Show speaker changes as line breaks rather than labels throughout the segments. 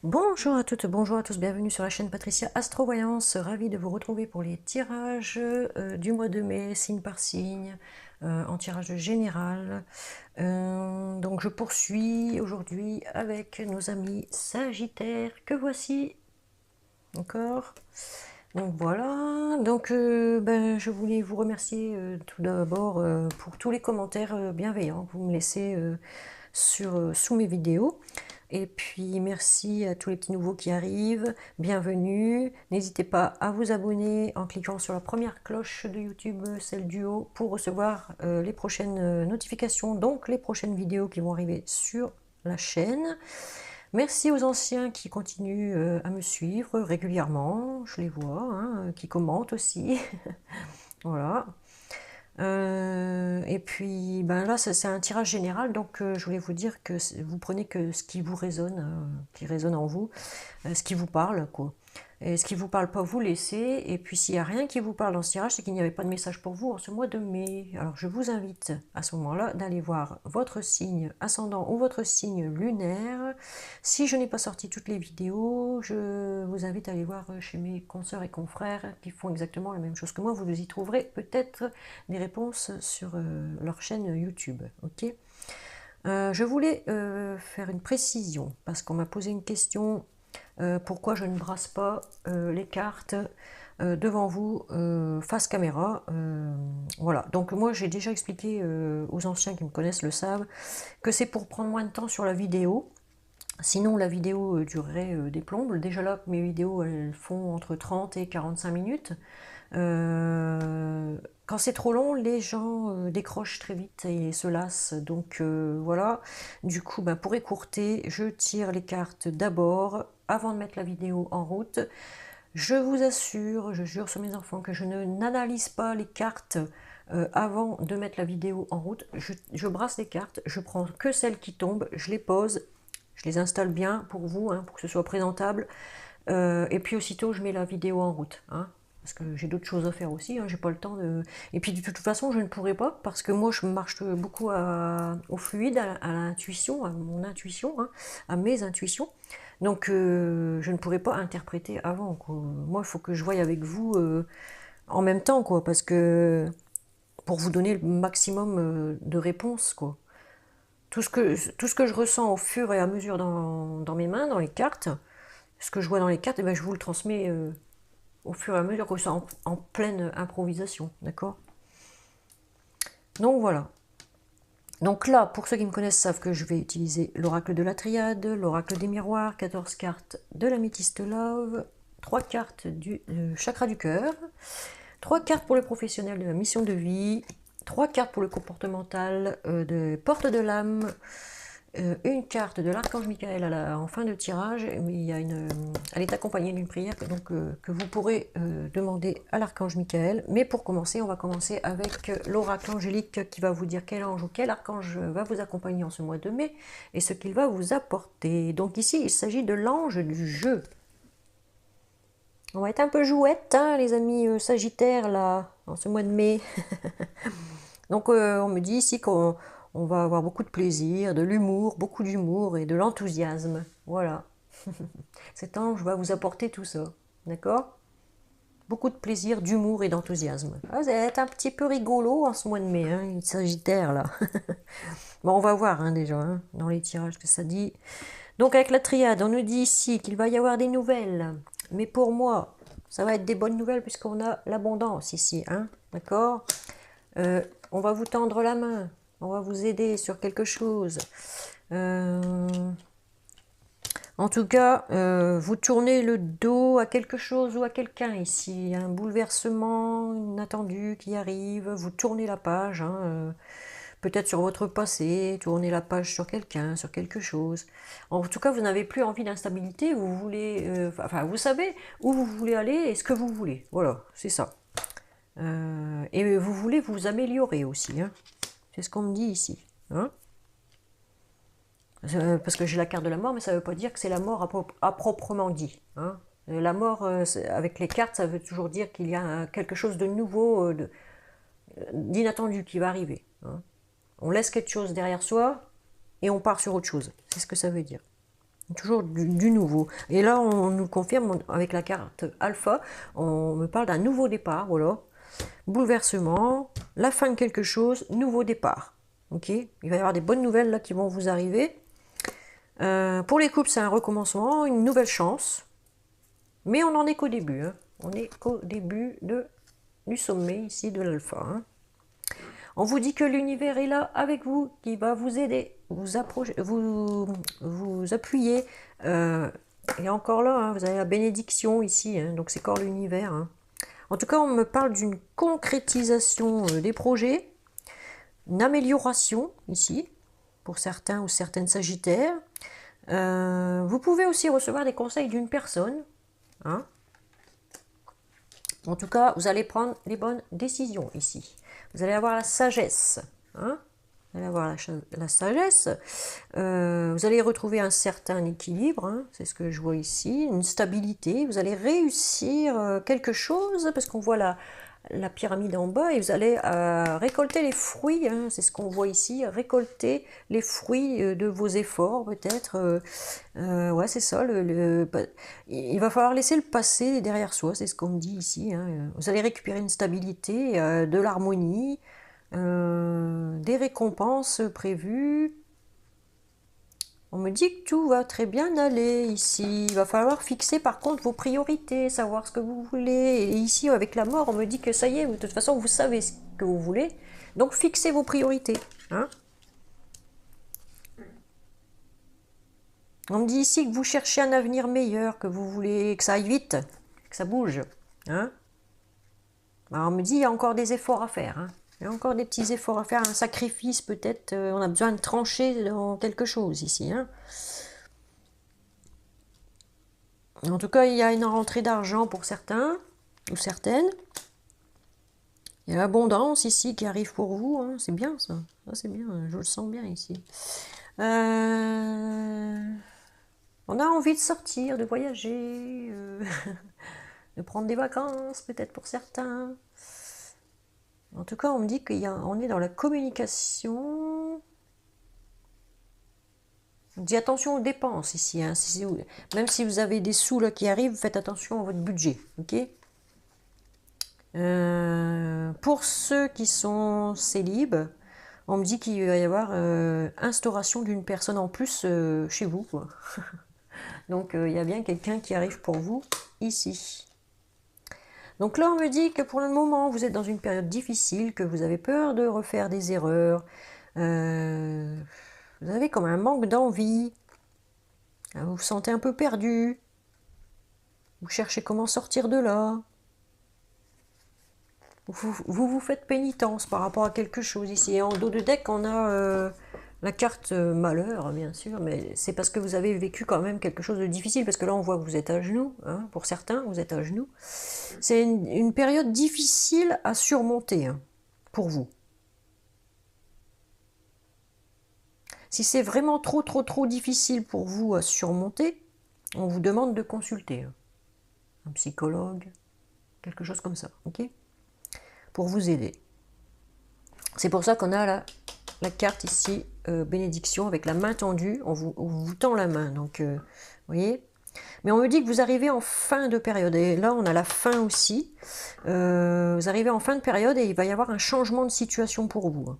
Bonjour à toutes, bonjour à tous, bienvenue sur la chaîne Patricia Astrovoyance, ravie de vous retrouver pour les tirages du mois de mai, signe par signe, en tirage général. Donc je poursuis aujourd'hui avec nos amis Sagittaires, que voici encore. Donc voilà, donc je voulais vous remercier tout d'abord pour tous les commentaires bienveillants que vous me laissez sous mes vidéos. Et puis merci à tous les petits nouveaux qui arrivent, bienvenue. N'hésitez pas à vous abonner en cliquant sur la première cloche de YouTube, celle du haut, pour recevoir les prochaines notifications, donc les prochaines vidéos qui vont arriver sur la chaîne. Merci aux anciens qui continuent à me suivre régulièrement, je les vois, hein, qui commentent aussi. Voilà. Et puis ben là c'est un tirage général, donc je voulais vous dire que vous prenez que ce qui vous résonne, qui résonne en vous, ce qui vous parle, quoi. Et ce qui vous parle pas, vous laissez. Et puis s'il n'y a rien qui vous parle dans ce tirage, c'est qu'il n'y avait pas de message pour vous en ce mois de mai. Alors je vous invite à ce moment-là d'aller voir votre signe ascendant ou votre signe lunaire. Si je n'ai pas sorti toutes les vidéos, je vous invite à aller voir chez mes consoeurs et confrères qui font exactement la même chose que moi. Vous y trouverez peut-être des réponses sur leur chaîne YouTube. Ok. Je voulais faire une précision parce qu'on m'a posé une question. Pourquoi je ne brasse pas les cartes devant vous face caméra. Voilà, donc moi j'ai déjà expliqué aux anciens qui me connaissent le savent que c'est pour prendre moins de temps sur la vidéo. Sinon la vidéo durerait des plombes. Déjà là mes vidéos elles font entre 30 et 45 minutes. Quand c'est trop long, les gens décrochent très vite et se lassent. Donc voilà, du coup, ben, pour écourter, je tire les cartes d'abord avant de mettre la vidéo en route. Je vous assure, je jure sur mes enfants que je n'analyse pas les cartes avant de mettre la vidéo en route. Je brasse les cartes, je prends que celles qui tombent, je les pose, je les installe bien pour vous, hein, pour que ce soit présentable. Et puis aussitôt, je mets la vidéo en route. Hein, parce que j'ai d'autres choses à faire aussi, hein, j'ai pas le temps de... Et puis de toute façon, je ne pourrais pas, parce que moi, je marche beaucoup au fluide, à l'intuition, à mon intuition, hein, à mes intuitions. Donc, je ne pourrais pas interpréter avant, quoi. Moi, il faut que je voie avec vous en même temps, quoi, parce que pour vous donner le maximum de réponses, quoi. Tout ce que je ressens au fur et à mesure dans mes mains, dans les cartes, ce que je vois dans les cartes, eh ben, je vous le transmets au fur et à mesure que c'est en pleine improvisation, d'accord? Donc voilà. Donc là, pour ceux qui me connaissent savent que je vais utiliser l'oracle de la triade, l'oracle des miroirs, 14 cartes de l'améthyste love, 3 cartes du chakra du cœur, 3 cartes pour le professionnel de la mission de vie, 3 cartes pour le comportemental de porte de l'âme, une carte de l'archange Michael en fin de tirage, mais elle est accompagnée d'une prière que vous pourrez demander à l'archange Michael. Mais pour commencer, on va commencer avec l'oracle angélique qui va vous dire quel ange ou quel archange va vous accompagner en ce mois de mai et ce qu'il va vous apporter. Donc ici, il s'agit de l'ange du jeu. On va être un peu jouette, hein, les amis sagittaires, là, en ce mois de mai. Donc on me dit ici qu'on va avoir beaucoup de plaisir, de l'humour, beaucoup d'humour et de l'enthousiasme. Voilà. Cet ange va vous apporter tout ça. D'accord? Beaucoup de plaisir, d'humour et d'enthousiasme. Ah, vous allez être un petit peu rigolo en ce mois de mai, hein, une sagittaire là. Bon, on va voir hein, déjà hein, dans les tirages que ça dit. Donc avec la triade, on nous dit ici qu'il va y avoir des nouvelles. Mais pour moi, ça va être des bonnes nouvelles puisqu'on a l'abondance ici. Hein, d'accord? On va vous tendre la main, on va vous aider sur quelque chose. En tout cas, vous tournez le dos à quelque chose ou à quelqu'un ici. Un bouleversement inattendu qui arrive, vous tournez la page, hein, peut-être sur votre passé, tournez la page sur quelqu'un, sur quelque chose. En tout cas, vous n'avez plus envie d'instabilité, vous voulez, enfin, vous savez où vous voulez aller et ce que vous voulez. Voilà, c'est ça. Et vous voulez vous améliorer aussi, hein. C'est ce qu'on me dit ici. Hein, parce que j'ai la carte de la mort, mais ça ne veut pas dire que c'est la mort à proprement dit. Hein. La mort, avec les cartes, ça veut toujours dire qu'il y a quelque chose de nouveau, d'inattendu qui va arriver. Hein. On laisse quelque chose derrière soi et on part sur autre chose. C'est ce que ça veut dire. Toujours du nouveau. Et là, on nous confirme avec la carte alpha, on me parle d'un nouveau départ, voilà. Bouleversement, la fin de quelque chose, nouveau départ. Ok, il va y avoir des bonnes nouvelles là qui vont vous arriver. Pour les couples, c'est un recommencement, une nouvelle chance. Mais on n'en est qu'au début. Hein. On est qu'au début du sommet ici de l'alpha. Hein. On vous dit que l'univers est là avec vous, qui va vous aider, vous approcher, vous appuyer. Et encore là, hein, vous avez la bénédiction ici, hein, donc c'est encore l'univers. Hein. En tout cas, on me parle d'une concrétisation des projets, une amélioration ici, pour certains ou certaines sagittaires. Vous pouvez aussi recevoir des conseils d'une personne. Hein. En tout cas, vous allez prendre les bonnes décisions ici. Vous allez avoir la sagesse. Hein. Vous allez avoir la sagesse. Vous allez retrouver un certain équilibre. Hein. C'est ce que je vois ici. Une stabilité. Vous allez réussir quelque chose parce qu'on voit la pyramide en bas et vous allez récolter les fruits, hein, c'est ce qu'on voit ici, récolter les fruits de vos efforts peut-être, ouais c'est ça, il va falloir laisser le passé derrière soi, c'est ce qu'on me dit ici, hein. Vous allez récupérer une stabilité, de l'harmonie, des récompenses prévues. On me dit que tout va très bien aller ici. Il va falloir fixer par contre vos priorités, savoir ce que vous voulez. Et ici, avec la mort, on me dit que ça y est, de toute façon, vous savez ce que vous voulez. Donc, fixez vos priorités. Hein. On me dit ici que vous cherchez un avenir meilleur, que vous voulez que ça aille vite, que ça bouge. Hein. Alors, on me dit qu'il y a encore des efforts à faire. Hein. Il y a encore des petits efforts à faire, un sacrifice peut-être. On a besoin de trancher dans quelque chose ici. Hein. En tout cas, il y a une rentrée d'argent pour certains ou certaines. Il y a l'abondance ici qui arrive pour vous. Hein. C'est bien ça. Ça c'est bien. Je le sens bien ici. On a envie de sortir, de voyager, de prendre des vacances peut-être pour certains. En tout cas, on me dit qu'on est dans la communication. On dit attention aux dépenses ici. Hein. Même si vous avez des sous là qui arrivent, faites attention à votre budget. Ok. Pour ceux qui sont célibes, on me dit qu'il va y avoir instauration d'une personne en plus chez vous. Quoi. Donc il y a bien quelqu'un qui arrive pour vous ici. Donc là, on me dit que pour le moment, vous êtes dans une période difficile, que vous avez peur de refaire des erreurs. Vous avez comme un manque d'envie. Vous vous sentez un peu perdu. Vous cherchez comment sortir de là. Vous faites pénitence par rapport à quelque chose ici. Et en dos de deck, on a la carte malheur, bien sûr, mais c'est parce que vous avez vécu quand même quelque chose de difficile, parce que là, on voit que vous êtes à genoux. Hein, pour certains, vous êtes à genoux. C'est une période difficile à surmonter hein, pour vous. Si c'est vraiment trop difficile pour vous à surmonter, on vous demande de consulter un psychologue, quelque chose comme ça, ok ? Pour vous aider. C'est pour ça qu'on a la carte ici, bénédiction, avec la main tendue, on vous tend la main, donc, vous voyez. Mais on me dit que vous arrivez en fin de période, et là on a la fin aussi, vous arrivez en fin de période et il va y avoir un changement de situation pour vous.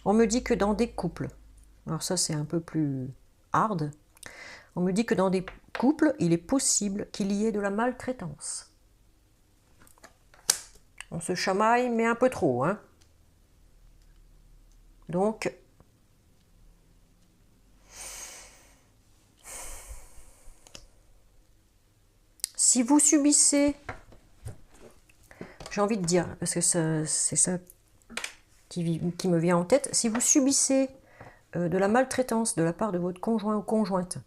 On me dit que dans des couples, alors ça c'est un peu plus hard, on me dit que dans des couples, il est possible qu'il y ait de la maltraitance. On se chamaille, mais un peu trop. Hein. Donc, si vous subissez, j'ai envie de dire, parce que c'est ça qui me vient en tête, si vous subissez de la maltraitance de la part de votre conjoint ou conjointe,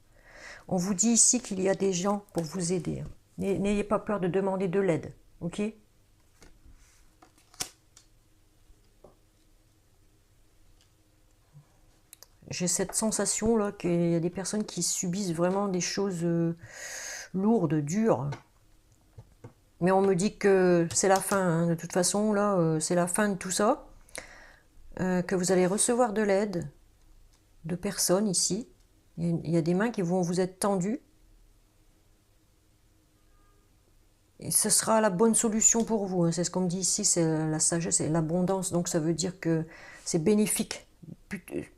on vous dit ici qu'il y a des gens pour vous aider. Hein. N'ayez pas peur de demander de l'aide, ok ? J'ai cette sensation là qu'il y a des personnes qui subissent vraiment des choses lourdes, dures. Mais on me dit que c'est la fin, hein. De toute façon, là, c'est la fin de tout ça. Que vous allez recevoir de l'aide, de personnes ici. Il y a des mains qui vont vous être tendues. Et ce sera la bonne solution pour vous, hein. C'est ce qu'on me dit ici, c'est la sagesse et l'abondance. Donc ça veut dire que c'est bénéfique.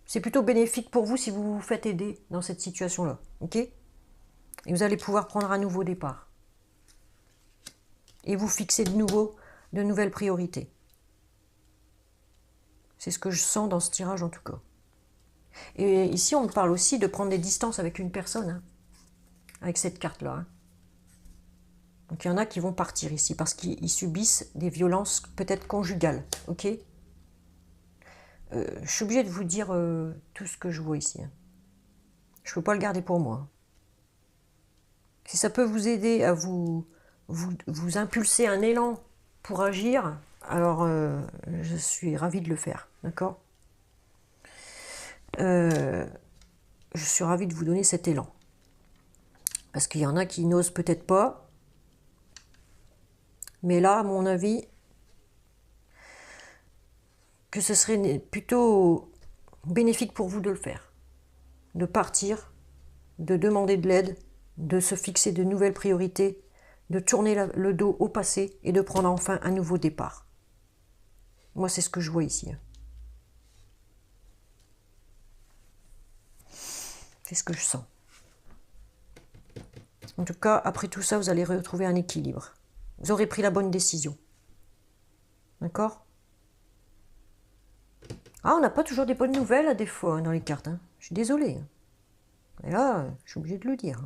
C'est plutôt bénéfique pour vous si vous vous faites aider dans cette situation-là. Ok? Et vous allez pouvoir prendre un nouveau départ. Et vous fixer de nouvelles priorités. C'est ce que je sens dans ce tirage en tout cas. Et ici, on me parle aussi de prendre des distances avec une personne, hein, avec cette carte-là. Hein. Donc il y en a qui vont partir ici parce qu'ils subissent des violences peut-être conjugales. Ok? Je suis obligée de vous dire tout ce que je vois ici. Hein. Je ne peux pas le garder pour moi. Si ça peut vous aider à vous impulser un élan pour agir, alors je suis ravie de le faire. D'accord? Je suis ravie de vous donner cet élan. Parce qu'il y en a qui n'osent peut-être pas. Mais là, à mon avis, que ce serait plutôt bénéfique pour vous de le faire. De partir, de demander de l'aide, de se fixer de nouvelles priorités, de tourner le dos au passé et de prendre enfin un nouveau départ. Moi, c'est ce que je vois ici. C'est ce que je sens. En tout cas, après tout ça, vous allez retrouver un équilibre. Vous aurez pris la bonne décision. D'accord? Ah, on n'a pas toujours des bonnes nouvelles, des fois, hein, dans les cartes. Hein. Je suis désolée. Et là, je suis obligée de le dire.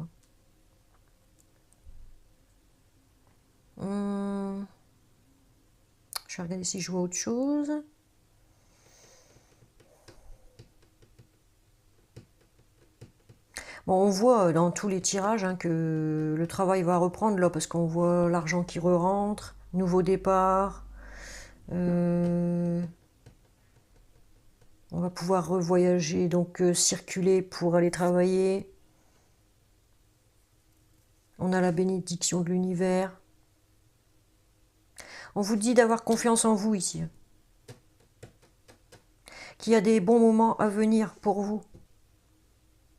Hein. Je vais regarder si je vois autre chose. Bon, on voit dans tous les tirages hein, que le travail va reprendre là, parce qu'on voit l'argent qui re-rentre, nouveau départ. On va pouvoir revoyager, donc circuler pour aller travailler. On a la bénédiction de l'univers. On vous dit d'avoir confiance en vous ici. Qu'il y a des bons moments à venir pour vous.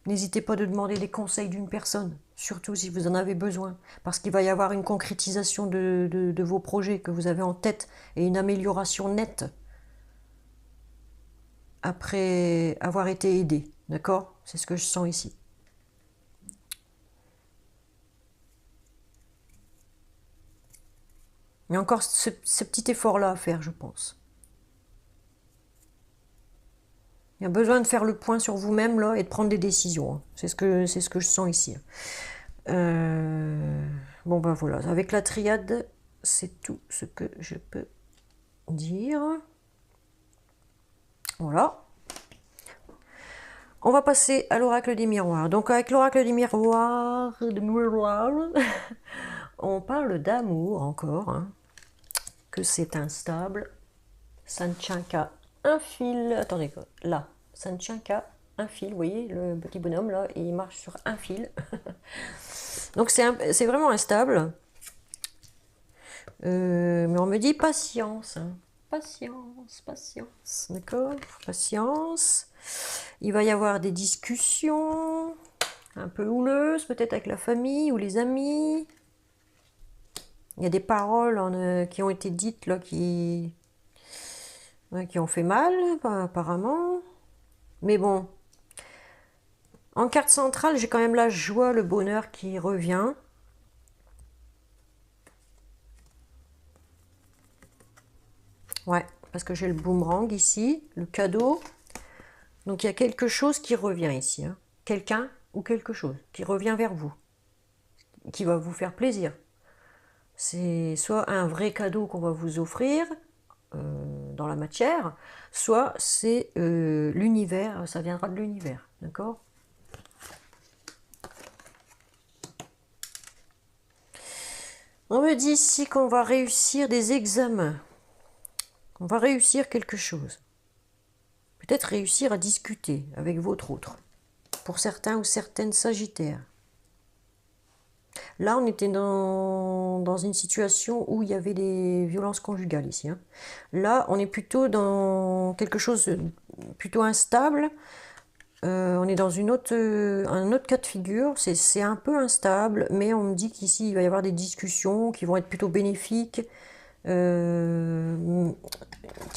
N'hésitez pas de demander des conseils d'une personne, surtout si vous en avez besoin, parce qu'il va y avoir une concrétisation de vos projets que vous avez en tête et une amélioration nette après avoir été aidé, d'accord? C'est ce que je sens ici. Il y a encore ce petit effort-là à faire, je pense. Il y a besoin de faire le point sur vous-même là et de prendre des décisions. Hein. C'est ce que je sens ici. Bon ben voilà, avec la triade, c'est tout ce que je peux dire. Voilà. On va passer à l'oracle des miroirs. Donc avec l'oracle des miroirs, on parle d'amour encore, hein, que c'est instable. Ça ne tient qu'à un fil. Attendez, là, ça ne tient qu'à un fil. Vous voyez, le petit bonhomme là, il marche sur un fil. Donc c'est vraiment instable. Mais on me dit patience. Hein. Patience, patience. D'accord? Patience. Il va y avoir des discussions un peu houleuses, peut-être avec la famille ou les amis. Il y a des paroles qui ont été dites là qui ont fait mal, apparemment. Mais bon. En carte centrale, j'ai quand même la joie, le bonheur qui revient. Ouais, parce que j'ai le boomerang ici, le cadeau. Donc il y a quelque chose qui revient ici. Hein. Quelqu'un ou quelque chose qui revient vers vous. Qui va vous faire plaisir. C'est soit un vrai cadeau qu'on va vous offrir dans la matière, soit c'est l'univers, ça viendra de l'univers. D'accord ? On me dit ici qu'on va réussir des examens. On va réussir quelque chose. Peut-être réussir à discuter avec votre autre. Pour certains ou certaines sagittaires. Là, on était dans une situation où il y avait des violences conjugales ici. Hein. Là, on est plutôt dans quelque chose plutôt instable. On est dans un autre cas de figure, c'est un peu instable, mais on me dit qu'ici il va y avoir des discussions qui vont être plutôt bénéfiques, qu'il y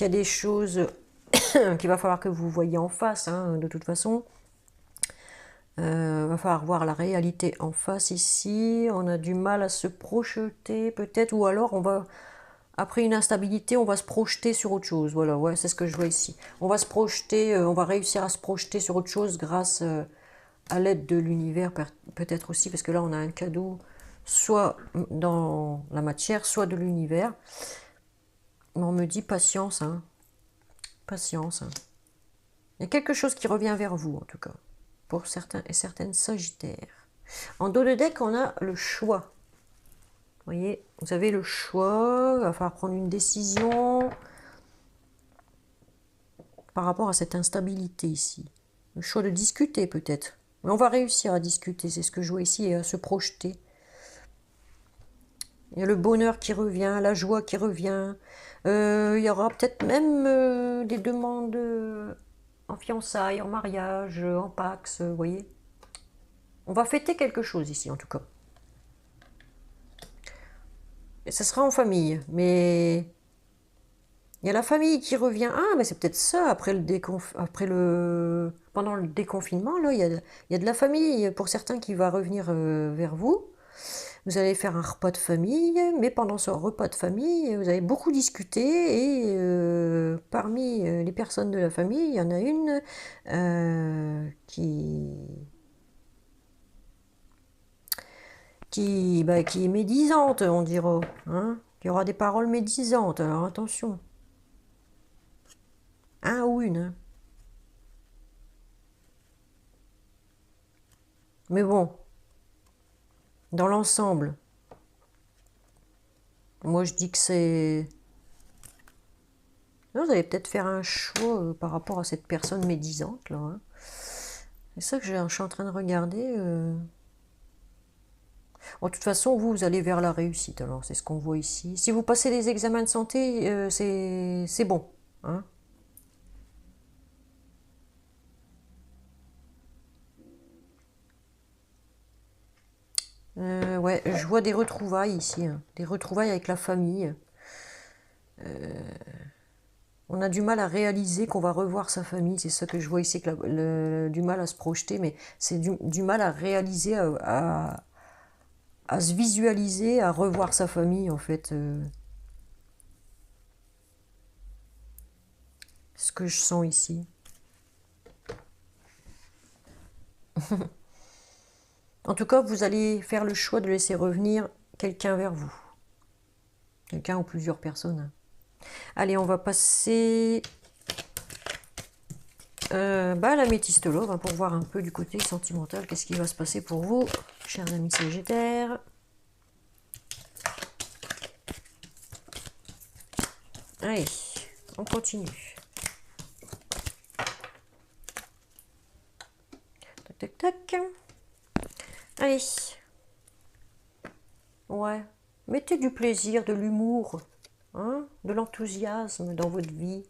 a des choses qu'il va falloir que vous voyez en face, hein, de toute façon. Va falloir voir la réalité en face ici, on a du mal à se projeter peut-être, ou alors on va... Après une instabilité, on va se projeter sur autre chose. Voilà, ouais, c'est ce que je vois ici. On va se projeter, on va réussir à se projeter sur autre chose grâce à l'aide de l'univers, peut-être aussi, parce que là, on a un cadeau, soit dans la matière, soit de l'univers. On me dit patience, hein. Patience. Hein. Il y a quelque chose qui revient vers vous, en tout cas, pour certains et certaines Sagittaires. En dos de deck, on a le choix. Vous voyez, vous avez le choix, il va falloir prendre une décision par rapport à cette instabilité ici. Le choix de discuter peut-être. Mais on va réussir à discuter, c'est ce que je vois ici, et à se projeter. Il y a le bonheur qui revient, la joie qui revient. Il y aura peut-être même des demandes en fiançailles, en mariage, en pax, vous voyez. On va fêter quelque chose ici en tout cas. Et ça sera en famille, mais il y a la famille qui revient. Ah, mais c'est peut-être ça, pendant le déconfinement, là, il y a de la famille, pour certains, qui va revenir vers vous. Vous allez faire un repas de famille, mais pendant ce repas de famille, vous avez beaucoup discuté, et parmi les personnes de la famille, il y en a une qui est médisante, on dira, hein, qui aura des paroles médisantes, alors attention. Un ou une. Hein. Mais bon, dans l'ensemble, moi je dis que c'est... Vous allez peut-être faire un choix par rapport à cette personne médisante, là. Hein. C'est ça que je suis en train de regarder. Bon, de toute façon, vous allez vers la réussite, alors c'est ce qu'on voit ici. Si vous passez les examens de santé, c'est bon. Hein. Ouais, je vois des retrouvailles ici, hein, des retrouvailles avec la famille. On a du mal à réaliser qu'on va revoir sa famille, c'est ça que je vois ici, que du mal à se projeter, mais c'est du mal à réaliser, à se visualiser, à revoir sa famille en fait. Ce que je sens ici. En tout cas, vous allez faire le choix de laisser revenir quelqu'un vers vous. Quelqu'un ou plusieurs personnes. Allez, on va passer à la métiste love, hein, pour voir un peu du côté sentimental, qu'est-ce qui va se passer pour vous, chers amis Sagittaires. Allez, on continue. Tac, tac, tac. Allez. Ouais. Mettez du plaisir, de l'humour, hein, de l'enthousiasme dans votre vie.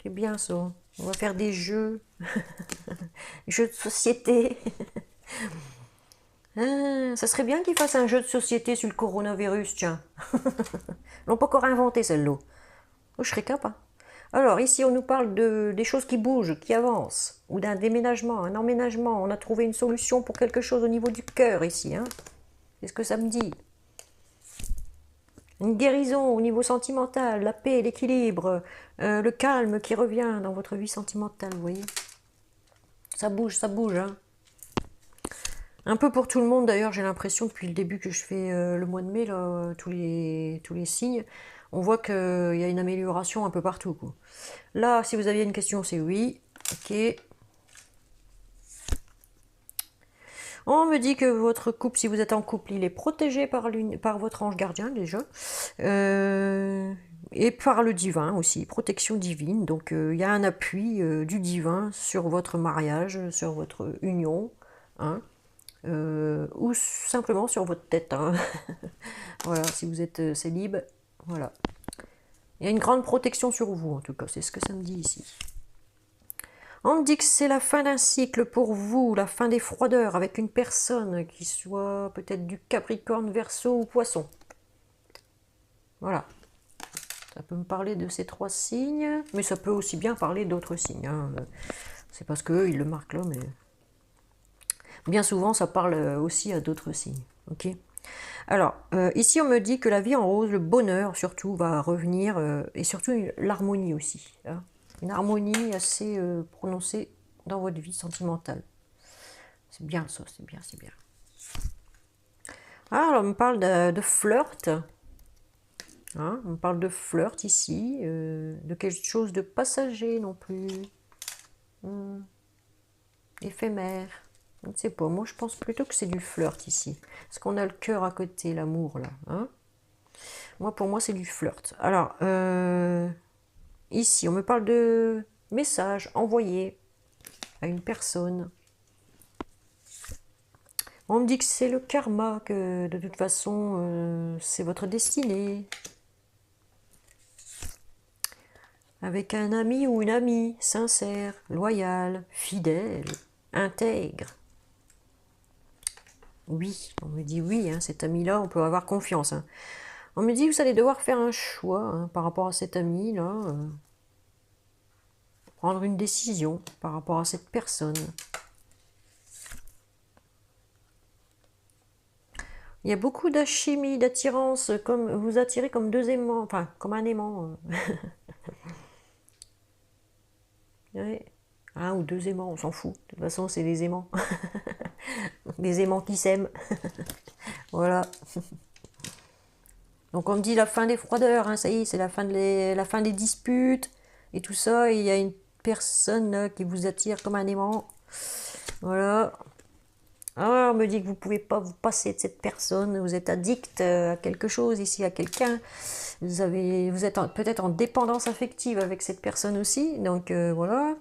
C'est bien ça. On va faire des jeux. Jeux de société. Ah, ça serait bien qu'ils fassent un jeu de société sur le coronavirus, tiens. Ils l'ont pas encore inventé, celle-là. Oh, je serais capable. Alors, ici, on nous parle des choses qui bougent, qui avancent, ou d'un déménagement, un emménagement. On a trouvé une solution pour quelque chose au niveau du cœur, ici. Hein. C'est ce que ça me dit. Une guérison au niveau sentimental, la paix, l'équilibre, le calme qui revient dans votre vie sentimentale, vous voyez. Ça bouge, hein. Un peu pour tout le monde, d'ailleurs, j'ai l'impression, depuis le début que je fais le mois de mai, là, tous les signes, on voit qu'il y a une amélioration un peu partout, quoi. Là, si vous aviez une question, c'est oui. Ok. On me dit que votre couple, si vous êtes en couple, il est protégé par votre ange gardien, déjà. Et par le divin aussi, protection divine. Donc, il y a un appui du divin sur votre mariage, sur votre union. Hein. Ou simplement sur votre tête. Hein. Voilà, si vous êtes célib, voilà. Il y a une grande protection sur vous, en tout cas, c'est ce que ça me dit ici. On me dit que c'est la fin d'un cycle pour vous, la fin des froideurs avec une personne qui soit peut-être du Capricorne, Verseau ou Poisson. Voilà. Ça peut me parler de ces 3 signes, mais ça peut aussi bien parler d'autres signes. Hein. C'est parce qu'eux, ils le marquent là, mais... Bien souvent, ça parle aussi à d'autres signes. Ok. Alors, ici, on me dit que la vie en rose, le bonheur surtout, va revenir, et surtout l'harmonie aussi. Hein. Une harmonie assez prononcée dans votre vie sentimentale. C'est bien ça, c'est bien, c'est bien. Alors, on me parle de flirt. Hein, on parle de flirt ici, de quelque chose de passager non plus. Éphémère. Je ne sais pas, moi je pense plutôt que c'est du flirt ici. Parce qu'on a le cœur à côté, l'amour là. Hein, moi, pour moi, c'est du flirt. Alors, ici, on me parle de message envoyé à une personne. On me dit que c'est le karma, que de toute façon, c'est votre destinée. Avec un ami ou une amie, sincère, loyal, fidèle, intègre. Oui, on me dit oui, hein, cet ami-là, on peut avoir confiance. Hein. On me dit que vous allez devoir faire un choix hein, par rapport à cet ami-là. Prendre une décision par rapport à cette personne. Il y a beaucoup d'alchimie, d'attirance, comme vous attirez comme 2 aimants, enfin comme un aimant. Ouais. 1 ou 2 aimants, on s'en fout. De toute façon, c'est des aimants. Des aimants qui s'aiment. Voilà. Donc on me dit la fin des froideurs, hein, ça y est, c'est la fin des disputes et tout ça. Et il y a une personne là, qui vous attire comme un aimant. Voilà. Alors on me dit que vous ne pouvez pas vous passer de cette personne, vous êtes addict à quelque chose ici, à quelqu'un. Vous êtes peut-être en dépendance affective avec cette personne aussi. Donc voilà.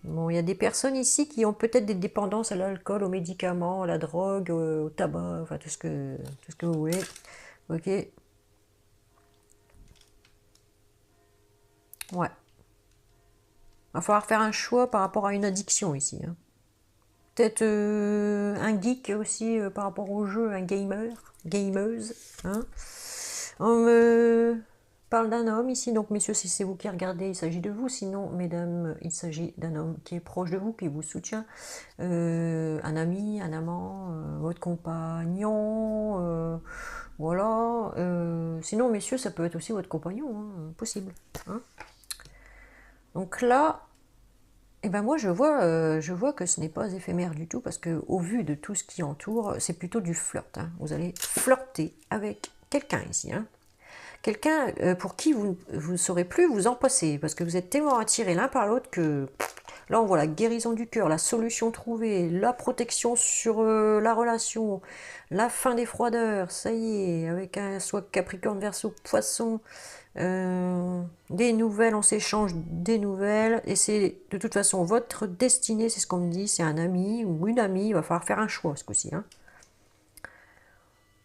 Bon, il y a des personnes ici qui ont peut-être des dépendances à l'alcool, aux médicaments, à la drogue, au tabac, enfin tout ce que vous voulez. Ok. Ouais. Va falloir faire un choix par rapport à une addiction ici. Hein. Peut-être un geek aussi par rapport au jeu, un gameuse. Hein. On me parle d'un homme ici, donc messieurs, si c'est vous qui regardez, il s'agit de vous. Sinon, mesdames, il s'agit d'un homme qui est proche de vous, qui vous soutient. Un ami, un amant, votre compagnon, voilà. Sinon, messieurs, ça peut être aussi votre compagnon, hein, possible. Hein. Donc là, eh ben moi je vois que ce n'est pas éphémère du tout parce que au vu de tout ce qui entoure, c'est plutôt du flirt. Hein. Vous allez flirter avec quelqu'un ici. Hein. Quelqu'un pour qui vous ne saurez plus vous en passer parce que vous êtes tellement attirés l'un par l'autre que là on voit la guérison du cœur, la solution trouvée, la protection sur la relation, la fin des froideurs, ça y est, avec un soit Capricorne, Verseau, Poisson, des nouvelles, on s'échange des nouvelles et c'est de toute façon votre destinée, c'est ce qu'on me dit, c'est un ami ou une amie, il va falloir faire un choix ce coup-ci. Hein.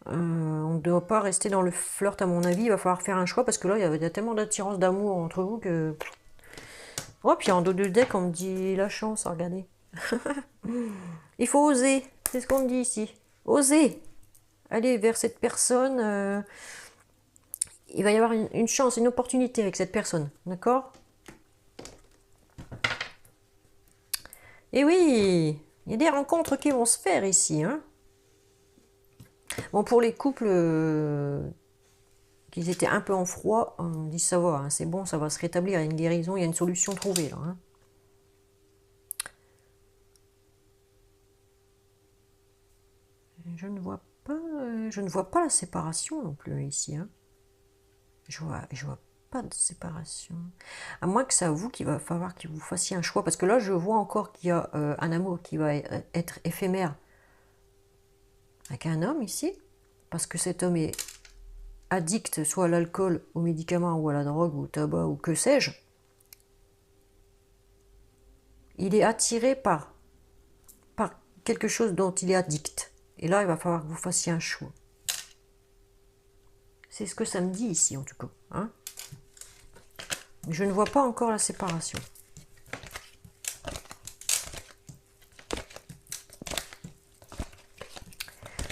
On ne doit pas rester dans le flirt à mon avis, il va falloir faire un choix parce que là il y a tellement d'attirance d'amour entre vous que... Oh, puis en dos de deck on me dit la chance, regardez. Il faut oser, c'est ce qu'on me dit ici. Oser, aller vers cette personne... il va y avoir une chance, une opportunité avec cette personne, d'accord? Et oui, il y a des rencontres qui vont se faire ici. Hein. Bon, pour les couples qui étaient un peu en froid, on dit ça va, hein, c'est bon, ça va se rétablir, il y a une guérison, il y a une solution trouvée là. Hein. Je ne vois pas la séparation non plus ici. Hein. Je vois pas de séparation. À moins que c'est à vous qu'il va falloir que vous fassiez un choix. Parce que là, je vois encore qu'il y a un amour qui va être éphémère avec un homme ici. Parce que cet homme est addict soit à l'alcool, aux médicaments ou à la drogue ou au tabac ou que sais-je. Il est attiré par quelque chose dont il est addict. Et là, il va falloir que vous fassiez un choix. C'est ce que ça me dit ici, en tout cas. Hein. Je ne vois pas encore la séparation.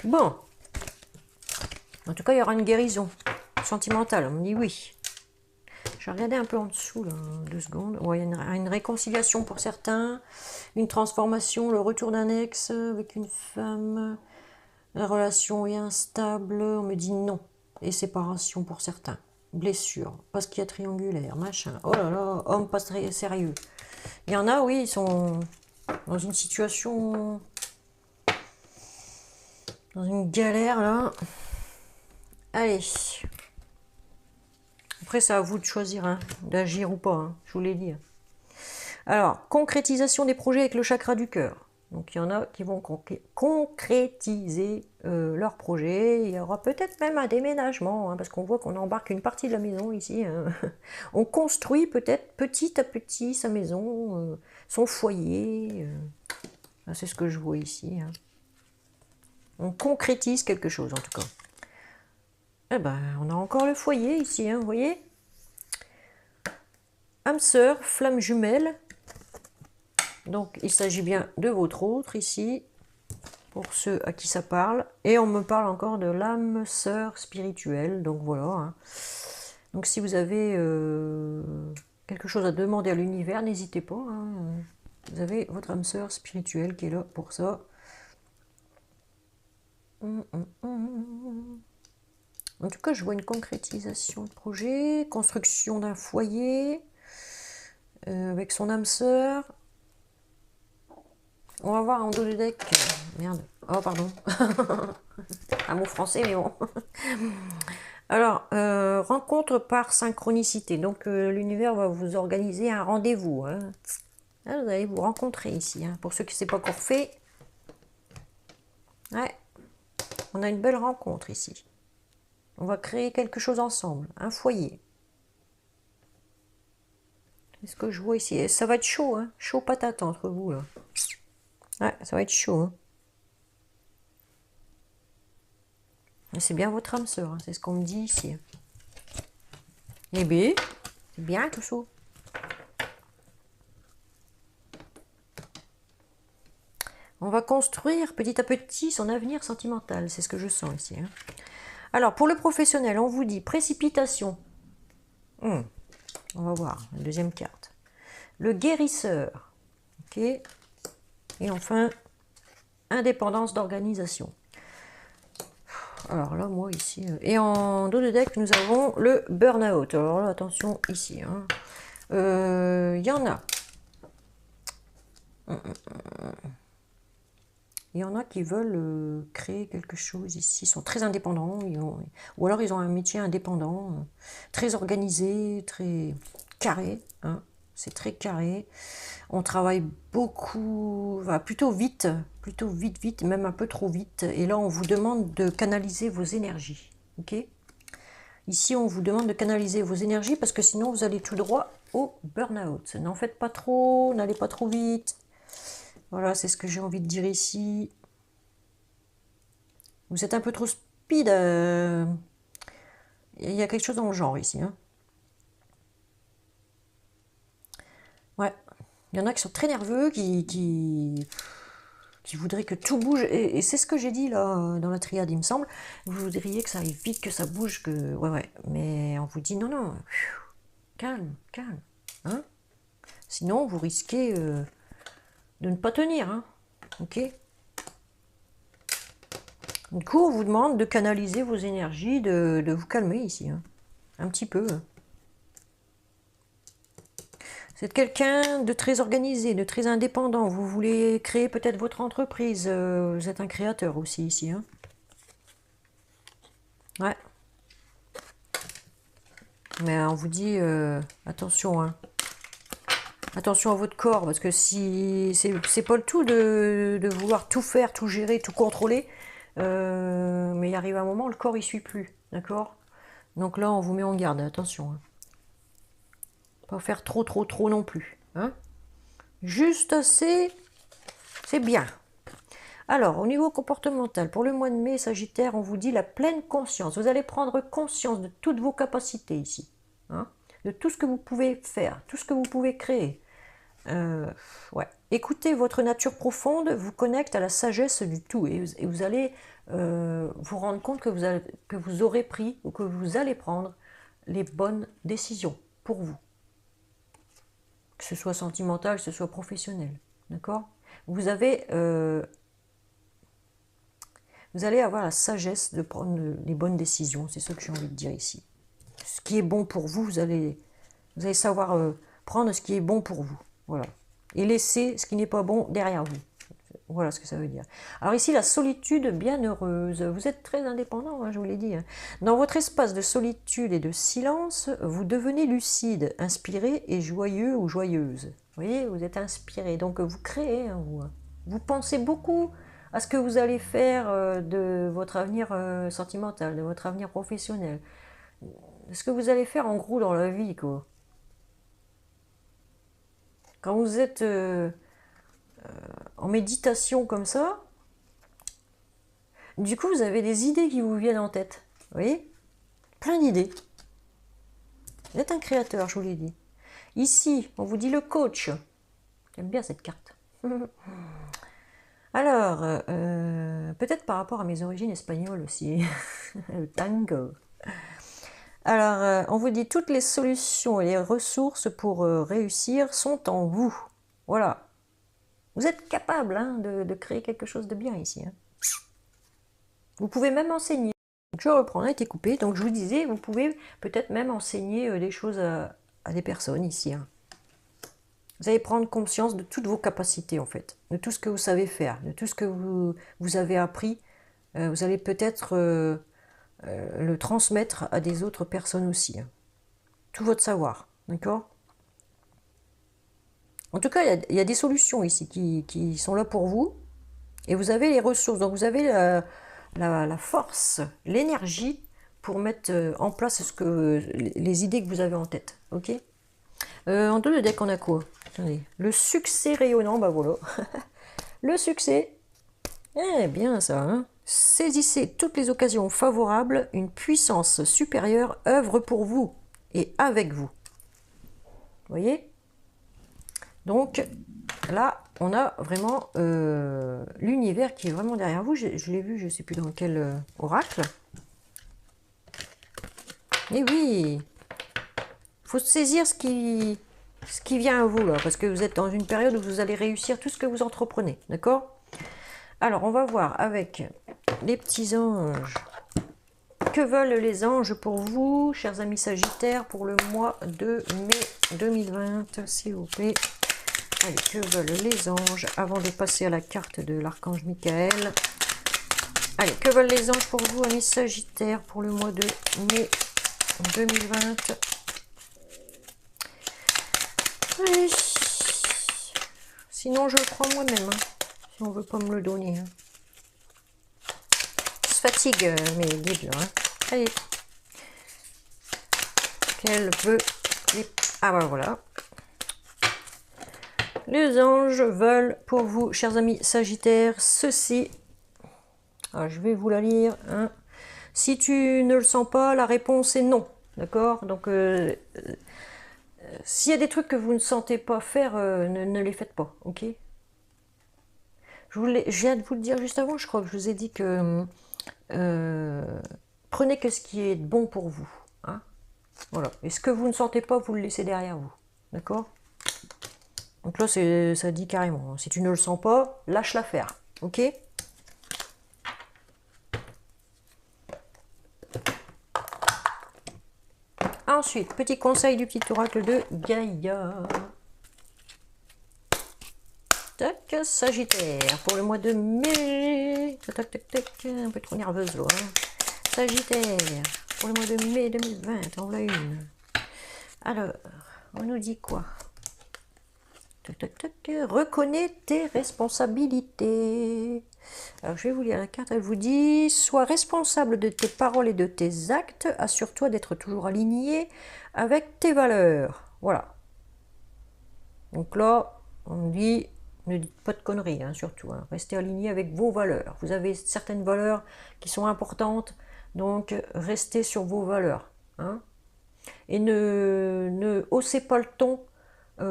Bon. En tout cas, il y aura une guérison sentimentale. On me dit oui. Je vais regarder un peu en dessous, là, 2 secondes. Ouais, il y a une réconciliation pour certains, une transformation, le retour d'un ex avec une femme, la relation est instable, on me dit non. Et séparation pour certains. Blessure, parce qu'il y a triangulaire, machin. Oh là là, homme pas très sérieux. Il y en a, oui, ils sont dans une situation, dans une galère, là. Allez. Après, c'est à vous de choisir, hein, d'agir ou pas, hein, je vous l'ai dit. Alors, concrétisation des projets avec le chakra du cœur. Donc, il y en a qui vont concrétiser leurs projets. Il y aura peut-être même un déménagement, hein, parce qu'on voit qu'on embarque une partie de la maison ici. Hein. On construit peut-être petit à petit sa maison, son foyer. C'est ce que je vois ici. Hein. On concrétise quelque chose, en tout cas. Eh ben, on a encore le foyer ici, hein, vous voyez. Âme sœur, flamme jumelle. Donc, il s'agit bien de votre autre ici, pour ceux à qui ça parle. Et on me parle encore de l'âme sœur spirituelle. Donc, voilà. Hein. Donc, si vous avez quelque chose à demander à l'univers, n'hésitez pas. Hein. Vous avez votre âme sœur spirituelle qui est là pour ça. En tout cas, je vois une concrétisation de projet, construction d'un foyer avec son âme sœur. On va voir en dos de deck. Merde. Oh, pardon. Un mot français, mais bon. Alors, rencontre par synchronicité. Donc, l'univers va vous organiser un rendez-vous. Hein. Là, vous allez vous rencontrer ici. Hein. Pour ceux qui ne s'est pas encore fait. Ouais. On a une belle rencontre ici. On va créer quelque chose ensemble. Un foyer. Qu'est-ce que je vois ici? Ça va être chaud. Hein. Chaud patate entre vous, là. Ouais, ça va être chaud. Hein. C'est bien votre âme sœur, hein, c'est ce qu'on me dit ici. Eh bien, c'est bien tout ça. On va construire petit à petit son avenir sentimental, c'est ce que je sens ici. Hein. Alors, pour le professionnel, on vous dit précipitation. On va voir, la deuxième carte. Le guérisseur. Ok. Et enfin, indépendance d'organisation. Alors là, moi ici. Et en dos de deck, nous avons le burn-out. Alors là, attention ici. Hein. Y en a. Il y en a qui veulent créer quelque chose ici. Ils sont très indépendants. Ou alors ils ont un métier indépendant. Très organisé, très carré. Hein. C'est très carré. On travaille beaucoup, enfin, plutôt vite, même un peu trop vite. Et là, on vous demande de canaliser vos énergies. Ok ? Ici, on vous demande de canaliser vos énergies parce que sinon, vous allez tout droit au burn-out. N'en faites pas trop, n'allez pas trop vite. Voilà, c'est ce que j'ai envie de dire ici. Vous êtes un peu trop speed. Il y a quelque chose dans le genre ici. Hein. Ouais. Il y en a qui sont très nerveux, qui voudraient que tout bouge. Et c'est ce que j'ai dit là dans la triade, il me semble. Vous voudriez que ça aille vite, que ça bouge, que... Ouais. Mais on vous dit non, non. Calme, calme. Hein? Sinon, vous risquez de ne pas tenir. Hein? Ok? Du coup, on vous demande de canaliser vos énergies, de vous calmer ici. Hein? Un petit peu. Vous êtes quelqu'un de très organisé, de très indépendant. Vous voulez créer peut-être votre entreprise. Vous êtes un créateur aussi ici. Hein. Ouais. Mais on vous dit attention. Hein. Attention à votre corps. Parce que si c'est pas le tout de vouloir tout faire, tout gérer, tout contrôler. Mais il arrive un moment, le corps il suit plus. D'accord? Donc là, on vous met en garde. Attention. Hein. Pas faire trop non plus. Hein. Juste assez, c'est bien. Alors, au niveau comportemental, pour le mois de mai, Sagittaire, on vous dit la pleine conscience. Vous allez prendre conscience de toutes vos capacités ici. Hein, de tout ce que vous pouvez faire, tout ce que vous pouvez créer. Euh, ouais. Écoutez, votre nature profonde vous connecte à la sagesse du tout et vous allez vous rendre compte que vous aurez pris ou que vous allez prendre les bonnes décisions pour vous. Que ce soit sentimental, que ce soit professionnel. D'accord? Vous allez avoir la sagesse de prendre les bonnes décisions. C'est ce que j'ai envie de dire ici. Ce qui est bon pour vous, vous allez savoir prendre ce qui est bon pour vous. Voilà. Et laisser ce qui n'est pas bon derrière vous. Voilà ce que ça veut dire. Alors ici, la solitude bienheureuse. Vous êtes très indépendant, hein, je vous l'ai dit. Hein. Dans votre espace de solitude et de silence, vous devenez lucide, inspiré et joyeux ou joyeuse. Vous voyez, vous êtes inspiré. Donc vous créez, hein, vous pensez beaucoup à ce que vous allez faire de votre avenir sentimental, de votre avenir professionnel. De ce que vous allez faire en gros dans la vie, quoi. Quand vous êtes en méditation comme ça, du coup, vous avez des idées qui vous viennent en tête. Vous voyez? Plein d'idées. Vous êtes un créateur, je vous l'ai dit. Ici, on vous dit le coach. J'aime bien cette carte. Alors, peut-être par rapport à mes origines espagnoles aussi. Le tango. Alors, on vous dit toutes les solutions et les ressources pour réussir sont en vous. Voilà. Vous êtes capable hein, de créer quelque chose de bien ici. Hein. Vous pouvez même enseigner. Je reprends, on a été coupé. Donc je vous disais, vous pouvez peut-être même enseigner des choses à des personnes ici. Hein. Vous allez prendre conscience de toutes vos capacités en fait, de tout ce que vous savez faire, de tout ce que vous avez appris. Vous allez peut-être le transmettre à des autres personnes aussi. Hein. Tout votre savoir, d'accord? En tout cas, il y a des solutions ici qui sont là pour vous. Et vous avez les ressources, donc vous avez la force, l'énergie pour mettre en place les idées que vous avez en tête. Ok. En deux de deck, on a quoi? Attendez. Le succès rayonnant, bah voilà. Le succès. Eh bien ça. Hein. Saisissez toutes les occasions favorables, une puissance supérieure œuvre pour vous et avec vous. Vous voyez? Donc là, on a vraiment l'univers qui est vraiment derrière vous. Je l'ai vu, je ne sais plus dans quel oracle. Et oui, il faut saisir ce qui vient à vous là, parce que vous êtes dans une période où vous allez réussir tout ce que vous entreprenez, d'accord? Alors, on va voir avec les petits anges. Que veulent les anges pour vous, chers amis Sagittaires, pour le mois de mai 2020, s'il vous plaît? Allez, que veulent les anges avant de passer à la carte de l'archange Michael? Allez, que veulent les anges pour vous, amis Sagittaires, pour le mois de mai 2020? Allez. Sinon, je le prends moi-même, hein, si on ne veut pas me le donner. Hein. Je fatigue mes guides, là. Hein. Allez. Quelle veut les... Ah, ben voilà. Les anges veulent pour vous, chers amis Sagittaires, ceci. Alors, je vais vous la lire. Hein. Si tu ne le sens pas, la réponse est non. D'accord? Donc, s'il y a des trucs que vous ne sentez pas faire, ne les faites pas. Ok? Je viens de vous le dire juste avant, je crois que je vous ai dit que prenez que ce qui est bon pour vous. Hein? Voilà. Et ce que vous ne sentez pas, vous le laissez derrière vous. D'accord? Donc là, ça dit carrément, si tu ne le sens pas, lâche l'affaire, ok? Ensuite, petit conseil du petit oracle de Gaïa. Tac, Sagittaire, pour le mois de mai. Tac, tac, tac, un peu trop nerveuse là. Hein. Sagittaire, pour le mois de mai 2020, on l'a une. Alors, on nous dit quoi? Tac, tac, tac. Reconnais tes responsabilités. Alors, je vais vous lire la carte. Elle vous dit: sois responsable de tes paroles et de tes actes. Assure-toi d'être toujours aligné avec tes valeurs. Voilà. Donc là, on dit: ne dites pas de conneries, hein, surtout. Hein. Restez aligné avec vos valeurs. Vous avez certaines valeurs qui sont importantes. Donc, restez sur vos valeurs. Hein. Et ne haussez pas le ton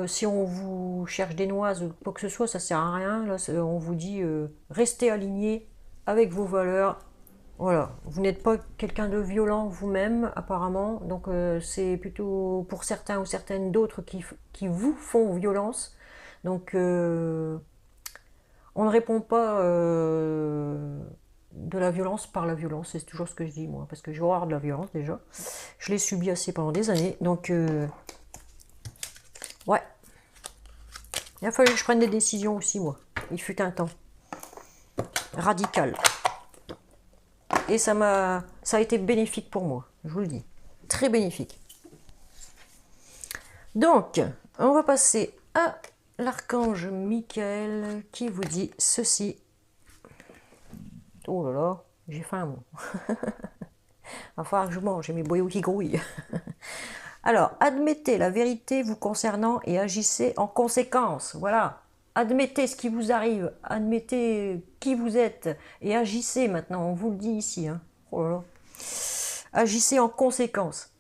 Si on vous cherche des noises ou quoi que ce soit, ça sert à rien. Là, on vous dit restez aligné avec vos valeurs. Voilà, vous n'êtes pas quelqu'un de violent vous-même, apparemment. Donc c'est plutôt pour certains ou certaines d'autres qui vous font violence. Donc on ne répond pas de la violence par la violence. C'est toujours ce que je dis, moi. Parce que j'ai horreur de la violence, déjà. Je l'ai subi assez pendant des années. Donc ouais. Il a fallu que je prenne des décisions aussi, moi. Il fut un temps. Radical. Et ça a été bénéfique pour moi, je vous le dis. Très bénéfique. Donc, on va passer à l'archange Michael qui vous dit ceci. Oh là là, j'ai faim, moi. Il va falloir que je mange, j'ai mes boyaux qui grouillent. Alors, admettez la vérité vous concernant et agissez en conséquence. Voilà. Admettez ce qui vous arrive, admettez qui vous êtes et agissez maintenant, on vous le dit ici. Hein. Oh là là. Agissez en conséquence.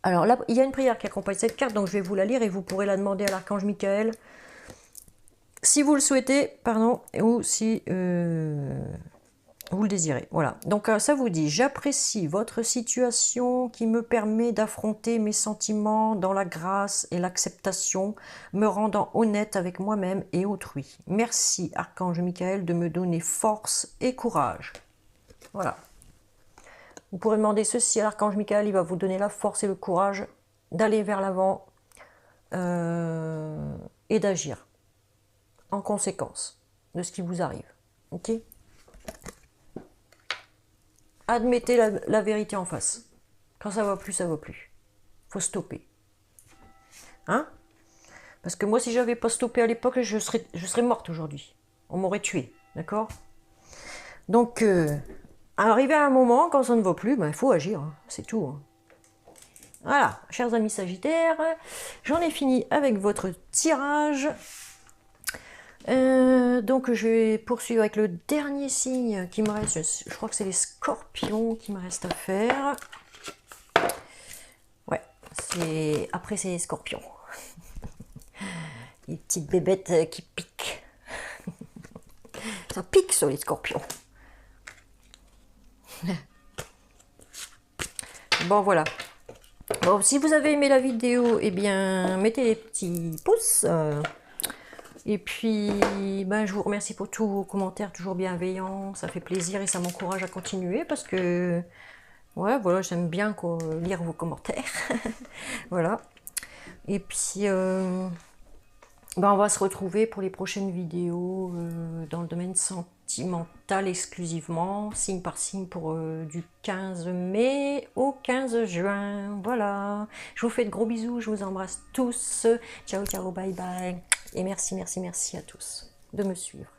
Alors là, il y a une prière qui accompagne cette carte, donc je vais vous la lire et vous pourrez la demander à l'archange Michael. Si vous le souhaitez, pardon, ou si vous le désirez. Voilà. Donc ça vous dit, j'apprécie votre situation qui me permet d'affronter mes sentiments dans la grâce et l'acceptation, me rendant honnête avec moi-même et autrui. Merci, archange Michael, de me donner force et courage. Voilà. Vous pourrez demander ceci à l'archange Michael, il va vous donner la force et le courage d'aller vers l'avant et d'agir en conséquence de ce qui vous arrive. Ok ? Admettez la vérité en face. Quand ça va plus, ça va plus. Faut stopper. Hein? Parce que moi, si j'avais pas stoppé à l'époque, je serais morte aujourd'hui. On m'aurait tué. D'accord? Donc, arrivé à un moment, quand ça ne va plus, ben, il faut agir. Hein. C'est tout. Hein. Voilà, chers amis Sagittaires, j'en ai fini avec votre tirage. Donc je vais poursuivre avec le dernier signe qui me reste, je crois que c'est les scorpions qui me reste à faire. Ouais, après c'est les scorpions. Les petites bébêtes qui piquent. Ça pique sur les scorpions. Bon voilà. Bon, si vous avez aimé la vidéo, eh bien mettez les petits pouces. Et puis, ben, je vous remercie pour tous vos commentaires toujours bienveillants. Ça fait plaisir et ça m'encourage à continuer parce que, ouais, voilà, j'aime bien lire vos commentaires. Voilà. Et puis, ben, on va se retrouver pour les prochaines vidéos dans le domaine sentimental exclusivement, signe par signe pour du 15 mai au 15 juin. Voilà. Je vous fais de gros bisous. Je vous embrasse tous. Ciao, ciao, bye bye. Et merci, merci, merci à tous de me suivre.